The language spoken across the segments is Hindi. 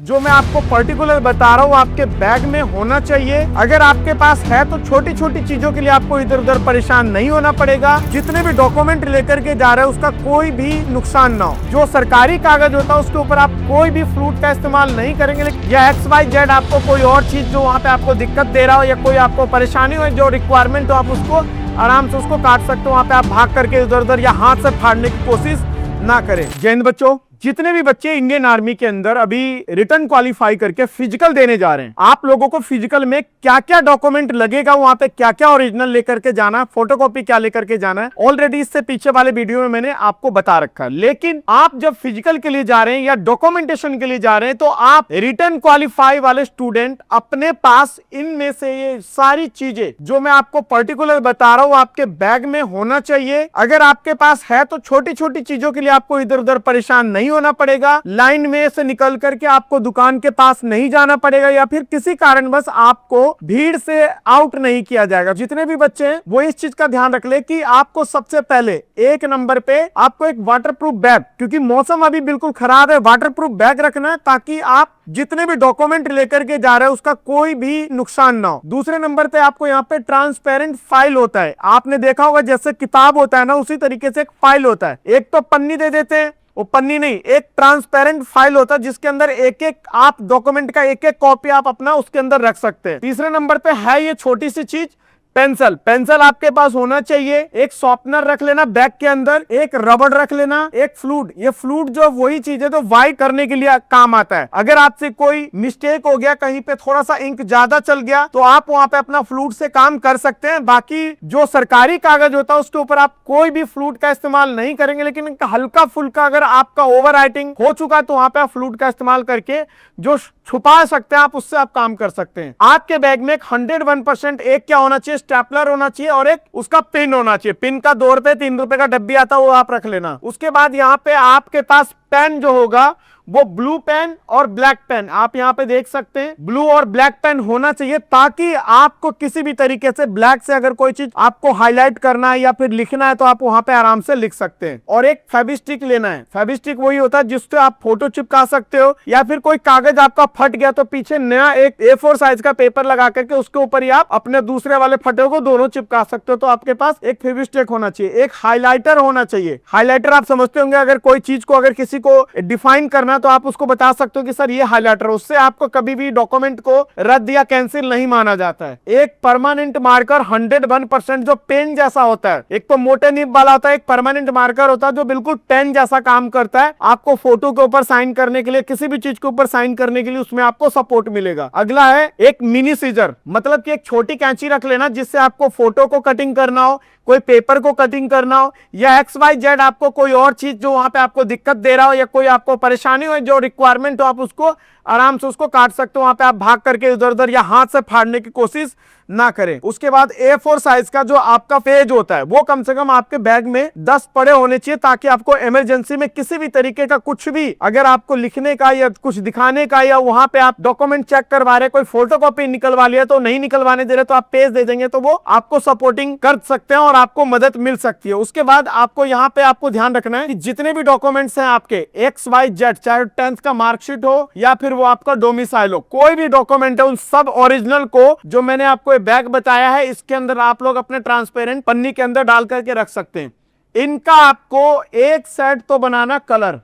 जो मैं आपको पर्टिकुलर बता रहा हूँ आपके बैग में होना चाहिए। अगर आपके पास है तो छोटी छोटी चीजों के लिए आपको इधर उधर परेशान नहीं होना पड़ेगा। जितने भी डॉक्यूमेंट लेकर के जा रहे हैं उसका कोई भी नुकसान ना हो। जो सरकारी कागज होता है उसके ऊपर आप कोई भी फ्लूट का इस्तेमाल नहीं करेंगे, या XYZ आपको कोई और चीज जो वहाँ पे आपको दिक्कत दे रहा हो या कोई आपको परेशानी हो, जो रिक्वायरमेंट हो आप उसको आराम से उसको काट सकते हो। वहाँ पे आप भाग करके इधर उधर या हाथ से फाड़ने की कोशिश ना करें। जय हिंद बच्चों, जितने भी बच्चे इंडियन आर्मी के अंदर अभी रिटर्न क्वालिफाई करके फिजिकल देने जा रहे हैं, आप लोगों को फिजिकल में क्या क्या डॉक्यूमेंट लगेगा, वहां पे क्या क्या ओरिजिनल लेकर के जाना, फोटोकॉपी क्या लेकर के जाना है, ऑलरेडी इससे पीछे वाले वीडियो में मैंने आपको बता रखा है। लेकिन आप जब फिजिकल के लिए जा रहे हैं या डॉक्यूमेंटेशन के लिए जा रहे हैं, तो आप रिटर्न क्वालिफाई वाले स्टूडेंट अपने पास इनमें से ये सारी चीजें जो मैं आपको पर्टिकुलर बता रहा हूं आपके बैग में होना चाहिए। अगर आपके पास है तो छोटी छोटी चीजों के लिए आपको इधर उधर परेशान नहीं होना पड़ेगा। लाइन में से निकल करके आपको दुकान के पास नहीं जाना पड़ेगा, या फिर किसी कारणवश आपको भीड़ से आउट नहीं किया जाएगा। जितने भी बच्चे हैं वो इस चीज का ध्यान रख ले कि आपको सबसे पहले एक नंबर पे आपको एक वाटरप्रूफ बैग, क्योंकि मौसम अभी बिल्कुल खराब है, वाटरप्रूफ बैग रखना है ताकि आप जितने भी डॉक्यूमेंट लेकर के जा रहे हैं उसका कोई भी नुकसान ना हो। दूसरे नंबर पे आपको यहाँ पे ट्रांसपेरेंट फाइल होता है। आपने देखा होगा जैसे किताब होता है ना, उसी तरीके से एक फाइल होता है। एक तो पन्नी दे देते हैं, वो पन्नी नहीं, एक ट्रांसपेरेंट फाइल होता है जिसके अंदर एक एक आप डॉक्यूमेंट का एक एक कॉपी आप अपना उसके अंदर रख सकते हैं। तीसरे नंबर पे है ये छोटी सी चीज पेंसिल। पेंसिल आपके पास होना चाहिए। एक शॉर्पनर रख लेना बैग के अंदर, एक रबड़ रख लेना, एक फ्लूट। ये फ्लूट जो वही चीज है तो वाइट करने के लिए काम आता है। अगर आपसे कोई मिस्टेक हो गया, कहीं पे थोड़ा सा इंक ज्यादा चल गया, तो आप वहां पे अपना फ्लूट से काम कर सकते हैं। बाकी जो सरकारी कागज होता है उसके ऊपर आप कोई भी फ्लूट का इस्तेमाल नहीं करेंगे, लेकिन हल्का फुल्का अगर आपका ओवर राइटिंग हो चुका तो वहां पे आप फ्लूट का इस्तेमाल करके जो छुपा सकते हैं आप उससे आप काम कर सकते हैं। आपके बैग में 101% एक क्या होना चाहिए, स्टेपलर होना चाहिए और एक उसका पिन होना चाहिए। पिन का 2 रुपए 3 रुपए का डब्बी आता है, वो आप रख लेना। उसके बाद यहाँ पे आपके पास पेन जो होगा वो ब्लू पेन और ब्लैक पेन आप यहाँ पे देख सकते हैं। ब्लू और ब्लैक पेन होना चाहिए ताकि आपको किसी भी तरीके से ब्लैक से अगर कोई चीज आपको हाईलाइट करना है या फिर लिखना है तो आप वहां पे आराम से लिख सकते हैं। और एक फेविस्टिक लेना है। फेविस्टिक वही होता है जिससे आप फोटो चिपका सकते हो, या फिर कोई कागज आपका फट गया तो पीछे नया एक A4 साइज का पेपर लगा करके उसके ऊपर ही आप अपने दूसरे वाले फटे को दोनों चिपका सकते हो। तो आपके पास एक फेविस्टिक होना चाहिए। एक हाईलाइटर होना चाहिए। हाईलाइटर आप समझते होंगे, अगर कोई चीज को अगर किसी को डिफाइन करना तो आप उसको बता सकते हो कि सर ये हाइलाइटर, उससे आपको कभी भी डॉक्यूमेंट को रद्द या कैंसिल नहीं माना जाता है। एक परमानेंट मार्कर 101% जो पेन जैसा होता है, एक तो मोटे निब वाला होता है, एक परमानेंट मार्कर होता है जो बिल्कुल पेन जैसा काम करता है। आपको फोटो के ऊपर साइन करने के लिए, किसी भी चीज के ऊपर साइन करने के लिए उसमें आपको सपोर्ट मिलेगा। अगला है एक मिनी सीजर, मतलब कि एक छोटी कैंची रख लेना जिससे आपको फोटो को कटिंग करना हो, कोई पेपर को कटिंग करना हो, या XYZ आपको कोई और चीज जो वहां पे आपको दिक्कत दे रहा हो या कोई आपको परेशानी हो, जो रिक्वायरमेंट हो आप उसको आराम से उसको काट सकते हो। वहां पे आप भाग करके इधर उधर या हाथ से फाड़ने की कोशिश ना करें। उसके बाद A4 साइज का जो आपका पेज होता है वो कम से कम आपके बैग में 10 पड़े होने चाहिए, ताकि आपको इमरजेंसी में किसी भी तरीके का कुछ भी अगर आपको लिखने का या कुछ दिखाने का, या वहां पे आप डॉक्यूमेंट चेक करवा रहे, कोई फोटोकॉपी निकलवा लिया तो नहीं निकलवाने दे रहे तो आप पेज दे देंगे तो वो आपको सपोर्टिंग कर सकते हैं और आपको मदद मिल सकती है। उसके बाद आपको यहाँ पे आपको ध्यान रखना है कि जितने भी डॉक्यूमेंट्स हैं आपके XYZ, चाहे 10th का मार्कशीट हो या फिर वो आपका डोमिसाइल हो, कोई भी डॉक्यूमेंट है उन सब ओरिजिनल को जो मैंने आपको बैग बताया है इसके अंदर आप लोग अपने ट्रांसपेरेंट पन्नी के अंदर डाल करके रख सकते हैं। इनका आपको एक सेट तो बनाना कलर,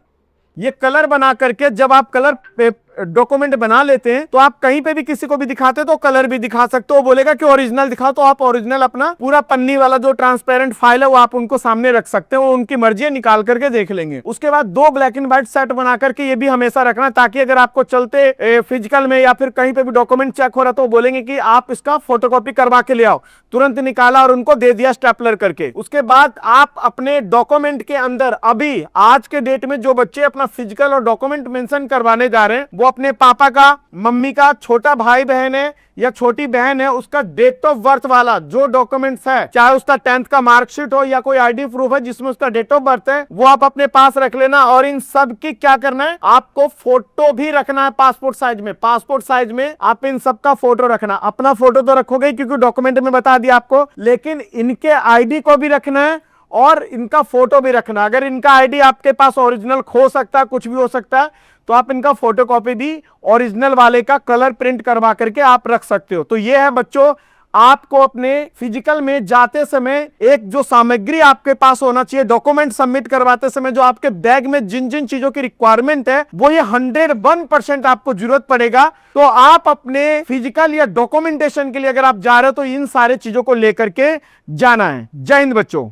ये कलर बना करके जब आप कलर डॉक्यूमेंट बना लेते हैं तो आप कहीं पे भी किसी को भी दिखाते हो तो कलर भी दिखा सकते हो। बोलेगा कि ओरिजिनल दिखाओ तो आप ओरिजिनल अपना पूरा पन्नी वाला जो ट्रांसपेरेंट फाइल है वो आप उनको सामने रख सकते हो, उनकी मर्जी है निकाल करके देख लेंगे। उसके बाद 2 ब्लैक एंड व्हाइट सेट बना करके ये भी हमेशा रखना, ताकि अगर आपको चलते फिजिकल में या फिर कहीं पे भी डॉक्यूमेंट चेक हो रहा तो बोलेंगे कि आप इसका फोटोकॉपी करवा के ले आओ, तुरंत निकाला और उनको दे दिया स्टेपलर करके। उसके बाद आप अपने डॉक्यूमेंट के अंदर अभी आज के डेट में जो बच्चे अपना फिजिकल और डॉक्यूमेंट मेंशन करवाने जा रहे हैं वो अपने पापा का, मम्मी का, छोटा भाई बहन है या छोटी बहन है, उसका डेट ऑफ बर्थ वाला जो डॉक्यूमेंट्स है, चाहे उसका 10th का मार्कशीट हो या कोई आईडी प्रूफ है जिसमें उसका डेट ऑफ बर्थ है, वो आप अपने पास रख लेना। और इन सब की क्या करना है, आपको फोटो भी रखना है पासपोर्ट साइज में। पासपोर्ट साइज में आप इन सब का फोटो रखना। अपना फोटो तो रखोगे क्योंकि डॉक्यूमेंट में बता दिया आपको, लेकिन इनके आईडी को भी रखना है और इनका फोटो भी रखना। अगर इनका आईडी आपके पास ओरिजिनल खो सकता है, कुछ भी हो सकता है, तो आप इनका फोटोकॉपी भी ओरिजिनल वाले का कलर प्रिंट करवा करके आप रख सकते हो। तो ये है बच्चों, आपको अपने फिजिकल में जाते समय एक जो सामग्री आपके पास होना चाहिए, डॉक्यूमेंट सबमिट करवाते समय जो आपके बैग में जिन जिन चीजों की रिक्वायरमेंट है, वो ये 101% आपको जरूरत पड़ेगा। तो आप अपने फिजिकल या डॉक्यूमेंटेशन के लिए अगर आप जा रहे हो तो इन सारे चीजों को लेकर के जाना है। जय हिंद बच्चों।